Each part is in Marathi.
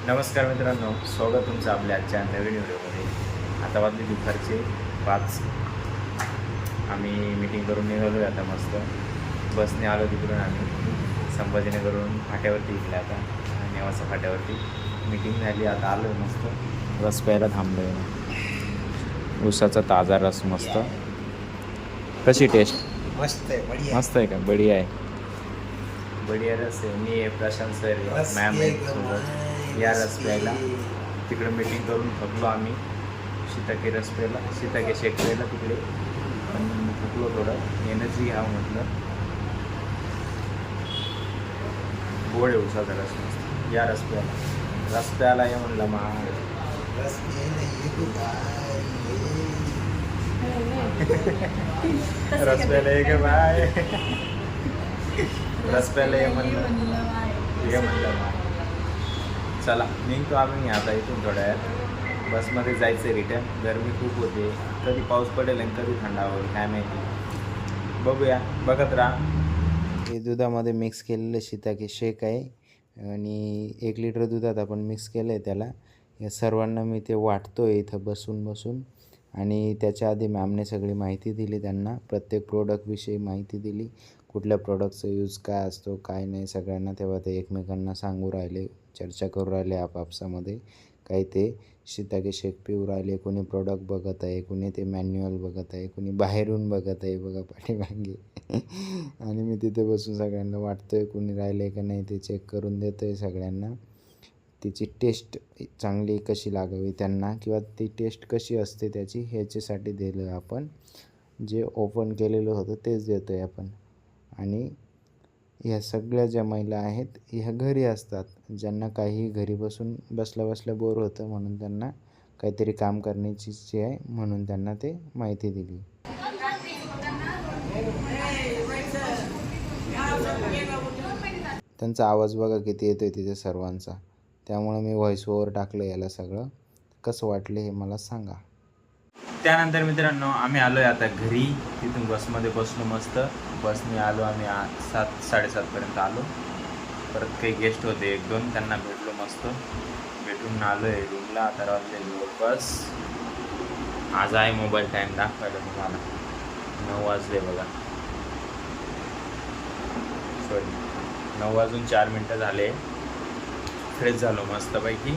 नमस्कार मित्रांनो, स्वागत तुमचं आपल्या आजच्या नवीन व्हिडिओमध्ये. आता वाजले दुपारचे 5. आम्ही मीटिंग करून निघालो आहे. आता मस्त बसने आलो तिकडून. आम्ही संभाजीनगरवरून फाट्यावरती इकडे आता नेवासा फाट्यावरती मीटिंग झाली. आता आलो आहे. मस्त रस प्यायला थांबलो आहे. ऊसाचा ताजा रस मस्त. कशी टेस्ट? मस्त आहे, बढ़िया. मस्त आहे का? बढिया आहे. बढिया रस आहे. मी आहे, प्रशांत सर आहे, मॅम आहे सोबत. या रस प्यायला तिकडे मीटिंग करून थकलो आम्ही. शीताके रस प्यायला, शीताके शेक प्यायला तिकडे पण थकलो. थोडं एनर्जी घ्यावं म्हटलं. गोड आहे ऊसाचा रस मस्त. या रस प्यायला. रस प्यायला ये म्हणलं रस रस प्यायला ये का बाय. रस प्यायला ये म्हणलं. ये म्हणलं. चला निघतो आम्ही आता इथून थोड्या वेळात. बसमध्ये जायचं रिटर्न. गरमी खूप होते. कधी पाऊस पडेल आणि कधी थंडा होईल काय माहिती. बघूया, बघत राहा. हे दुधामध्ये मिक्स केलेलं शीताके शेक आहे आणि 1 लिटर दुधात आपण मिक्स केलं आहे त्याला. या सर्वांना मी ते वाटतो आहे इथं बसून. आणि त्याच्या आधी मॅमने सगळी माहिती दिली त्यांना. प्रत्येक प्रोडक्टविषयी माहिती दिली. कुठल्या प्रोडक्टचा यूज काय असतो काय नाही सगळ्यांना. तेव्हा ते एकमेकांना सांगू राहिले, चर्चा करू राहिले आपापसामध्ये. काही ते शीताके शेक पिऊ राहिले. कोणी प्रोडक्ट बघत आहे, कोणी ते मॅन्युअल बघत आहे, कोणी बाहेरून बघत आहे बघा पाठीमागे. आणि मी तिथे बसून सगळ्यांना वाटतो आहे कोणी राहिलं आहे का नाही ते चेक करून देतो आहे सगळ्यांना. तिची टेस्ट चांगली कशी लागावी त्यांना किंवा ती टेस्ट कशी असते त्याची ह्याच्यासाठी दिलं आपण. जे ओपन केलेलं होतं तेच देतो आहे आपण. आणि ह्या सगळ्या ज्या महिला आहेत ह्या घरी असतात. ज्यांना काही घरी बसल्या बोर होतं म्हणून त्यांना काहीतरी काम करण्याची इच्छा आहे म्हणून त्यांना ते माहिती दिली. त्यांचा आवाज बघा किती येतो आहे तिथे सर्वांचा. त्यामुळे मी व्हॉइस ओव्हर टाकलं याला. सगळं कसं वाटलं हे मला सांगा. त्यानंतर मित्रांनो आम्ही आलो आहे आता घरी. तिथून बसमध्ये बसलो मस्त. बसने आलो आम्ही 7-7:30पर्यंत आलो. परत काही गेस्ट होते 1-2 त्यांना भेटलो मस्त. भेटून आलो आहे रूमला. आता वाजले जवळपास. आज आहे मोबाईल टाईम दाखवायला तुम्हाला. 9 वाजले बघा. सॉरी 9:04 झाले. फ्रेश झालो मस्तपैकी.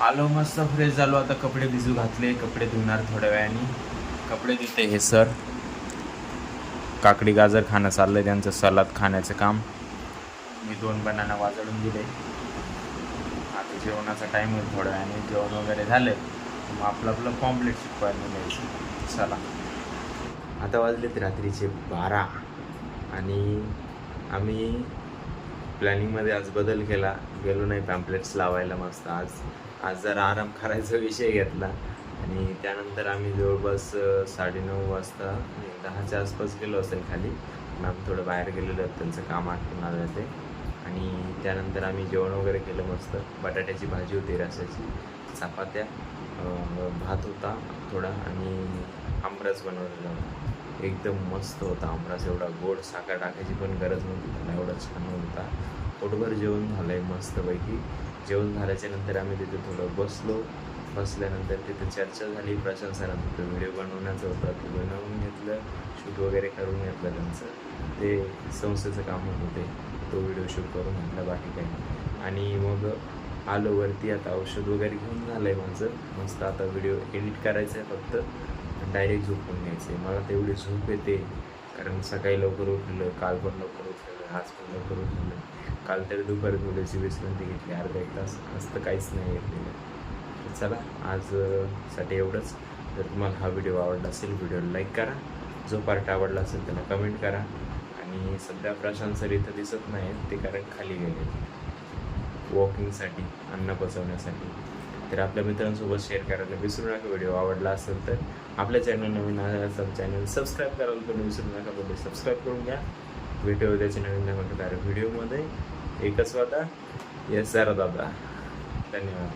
आलो मस्त फ्रेश झालो. आता कपडे भिजू घातले. कपडे धुणार थोड्या वेळाने. कपडे धुते हे सर. काकडी गाजर खाणं चाललं आहे त्यांचं. सलाद खाण्याचं काम. मी 2 बनाना वाजळून दिले. आता जेवणाचा टाईम होईल थोड्या वेळाने. जेवण वगैरे झालं मग आपलं पॉम्पलेट शिकवायला द्यायचं. चला आता वाजलेत रात्रीचे 12 आणि आम्ही प्लॅनिंगमध्ये आज बदल केला. गेलो नाही पॅम्पलेट्स लावायला मस्त. आज जरा आराम करायचा विषय घेतला आणि त्यानंतर आम्ही जवळपास 9:30 वाजता 10च्या आसपास गेलो असेल खाली. मॅम थोडं बाहेर गेलेलं त्यांचं काम आटपून आलं ते. आणि त्यानंतर आम्ही जेवण वगैरे केलं मस्त. बटाट्याची भाजी होती, रसाची, चपात्या, भात होता थोडा आणि आमरस बनवलेला होता. एकदम मस्त होता आमरस. एवढा गोड, साखर टाकायची पण गरज नव्हती त्याला. एवढा छान होता. पोटभर जेवण झालं आहे मस्तपैकी. जेवण झाल्याच्या नंतर आम्ही तिथे थोडं बसलो. बसल्यानंतर तिथे चर्चा झाली. प्रशांत सरांचं तो व्हिडिओ बनवण्याचं होतं ते बनवून घेतलं. शूट वगैरे करून घेतलं त्यांचं. ते संस्थेचं काम होतं तो व्हिडिओ शूट करून घेतला बाकी काही. आणि मग आलो वरती. आता औषध वगैरे घेऊन झालं आहे माझं मस्त. आता व्हिडिओ एडिट करायचं आहे फक्त. डायरेक्ट झोपून घ्यायचं आहे. मला तेवढी झोप येते कारण सकाळी लवकर उठलं. काल पण लवकर उठलेलं, आज पण लवकर उठलेलं. काल तरी दुपारी थोडीशी विश्रांती घेतली अर्धा 1 तास. आज तर काहीच नाही घेतलेलं. चला आजसाठी एवढंच. जर तुम्हाला हा व्हिडिओ आवडला असेल व्हिडिओला लाईक करा. जो पार्ट आवडला असेल त्याला कमेंट करा. आणि सध्या प्रशांत सर इथं दिसत नाही ते कारण खाली गेले वॉकिंगसाठी, अन्न पचवण्यासाठी. तर आपल्या मित्रांसोबत शेअर करायला विसरू नका. व्हिडिओ आवडला असेल तर आपल्या चॅनल नवीन असेल चॅनल सबस्क्राईब करायला पण विसरू नका. पण सबस्क्राईब करून घ्या. व्हिडिओ उद्याच्या नवीन व्हिडिओमध्ये एकच वादा. येस सर दादा. धन्यवाद.